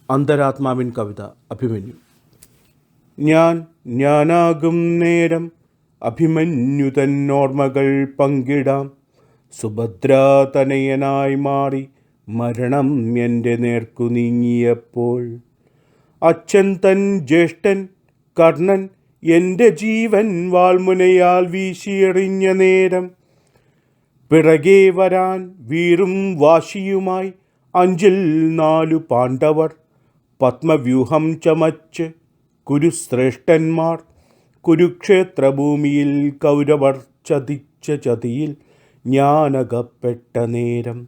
അന്തരാത്മാവിൻ കവിത അഭിമന്യു. ഞാനാകും നേരം അഭിമന്യു തന്നോർമ്മകൾ പങ്കിടാം. സുഭദ്രാതനയനായി മാറി മരണം എൻ്റെ നേർക്കു നീങ്ങിയപ്പോൾ, അച്ഛൻ തൻ ജ്യേഷ്ഠൻ കർണൻ എൻ്റെ ജീവൻ വാൾമുനയാൽ വീശിയെറിഞ്ഞ നേരം, പിറകെ വരാൻ വീറും വാശിയുമായി 5 പാണ്ഡവർ പത്മവ്യൂഹം ചമച്ച് കുരുശ്രേഷ്ഠന്മാർ. കുരുക്ഷേത്രഭൂമിയിൽ കൗരവർ ചതിച്ച ചതിയിൽ ഞാനകപ്പെട്ട നേരം,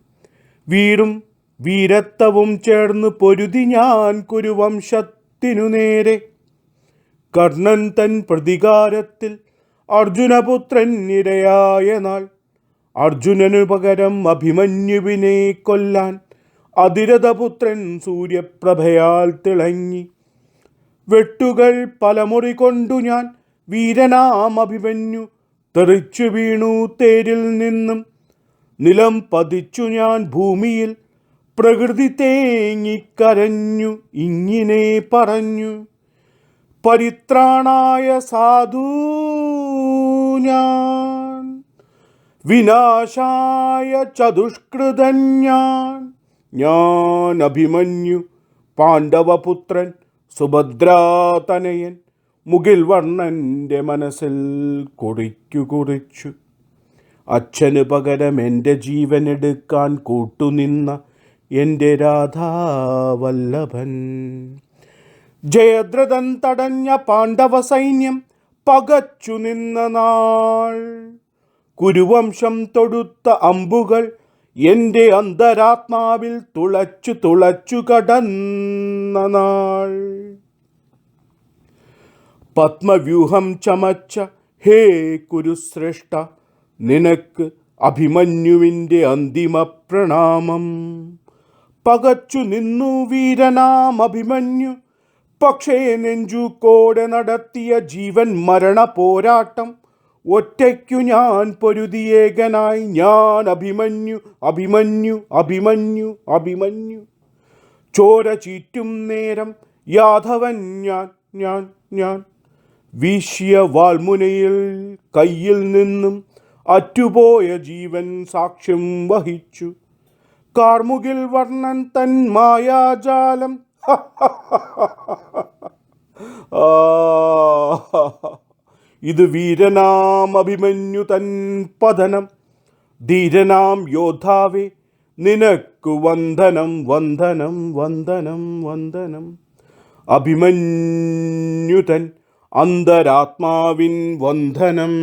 വീറും വീരത്വവും ചേർന്ന് പൊരുതി ഞാൻ കുരുവംശത്തിനു നേരെ. കർണൻ തൻ പ്രതികാരത്തിൽ അർജുനപുത്രൻ ഇരയായ നാൾ, അർജുനനു പകരം അഭിമന്യുവിനെ കൊല്ലാൻ അതിരഥപുത്രൻ സൂര്യപ്രഭയാൽ തിളങ്ങി. വെട്ടുകൾ പലമുറി കൊണ്ടു ഞാൻ വീരനാം അഭിമന്യു തെറിച്ചു വീണു തേരിൽ നിന്നും. നിലം പതിച്ചു ഞാൻ ഭൂമിയിൽ പ്രകൃതി തേങ്ങിക്കരഞ്ഞു ഇങ്ങനെ പറഞ്ഞു, പരിത്രാണായ സാധു ഞാൻ, വിനാശായ ചതുഷ്കൃതൻ ഞാൻ അഭിമന്യു പാണ്ഡവപുത്രൻ സുഭദ്രാതനയൻ. മുകിൽ വർണ്ണൻ്റെ മനസ്സിൽ കുറിച്ചു. അച്ഛന് പകരം എൻ്റെ ജീവനെടുക്കാൻ കൂട്ടുനിന്ന എൻ്റെ രാധാവല്ലഭൻ. ജയദ്രഥൻ തടഞ്ഞ പാണ്ഡവ സൈന്യം പകച്ചു നിന്ന നാൾ, കുരുവംശം തൊടുത്ത അമ്പുകൾ എൻ്റെ അന്തരാത്മാവിൽ തുളച്ചു കടന്ന നാൾ. പത്മവ്യൂഹം ചമച്ച ഹേ കുരുശ്രേഷ്ഠ, നിനക്ക് അഭിമന്യുവിൻ്റെ അന്തിമ പ്രണാമം. പകച്ചു നിന്നു വീരനാം അഭിമന്യു, പക്ഷേ നെഞ്ചുകോടെ നടത്തിയ ജീവൻ മരണ പോരാട്ടം ഒറ്റയ്ക്കു ഞാൻ പൊരുതിയേകനായി. ഞാൻ അഭിമന്യു അഭിമന്യു അഭിമന്യു അഭിമന്യു. ചോര ചീറ്റും നേരം യാദവൻ ഞാൻ വീശിയ വാൾമുനയിൽ കയ്യിൽ നിന്നും അറ്റുപോയ ജീവൻ സാക്ഷ്യം വഹിച്ചു. കാർമുകിൽ വർണ്ണൻ തൻ മായാജാലം ഇത് വീരനാം അഭിമന്യു തൻ പതനം. ധീരനാം യോദ്ധാവേ നിനക്കു വന്ദനം വന്ദനം വന്ദനം വന്ദനം. അഭിമന്യു തൻ അന്തരാത്മാവിൻ വന്ദനം.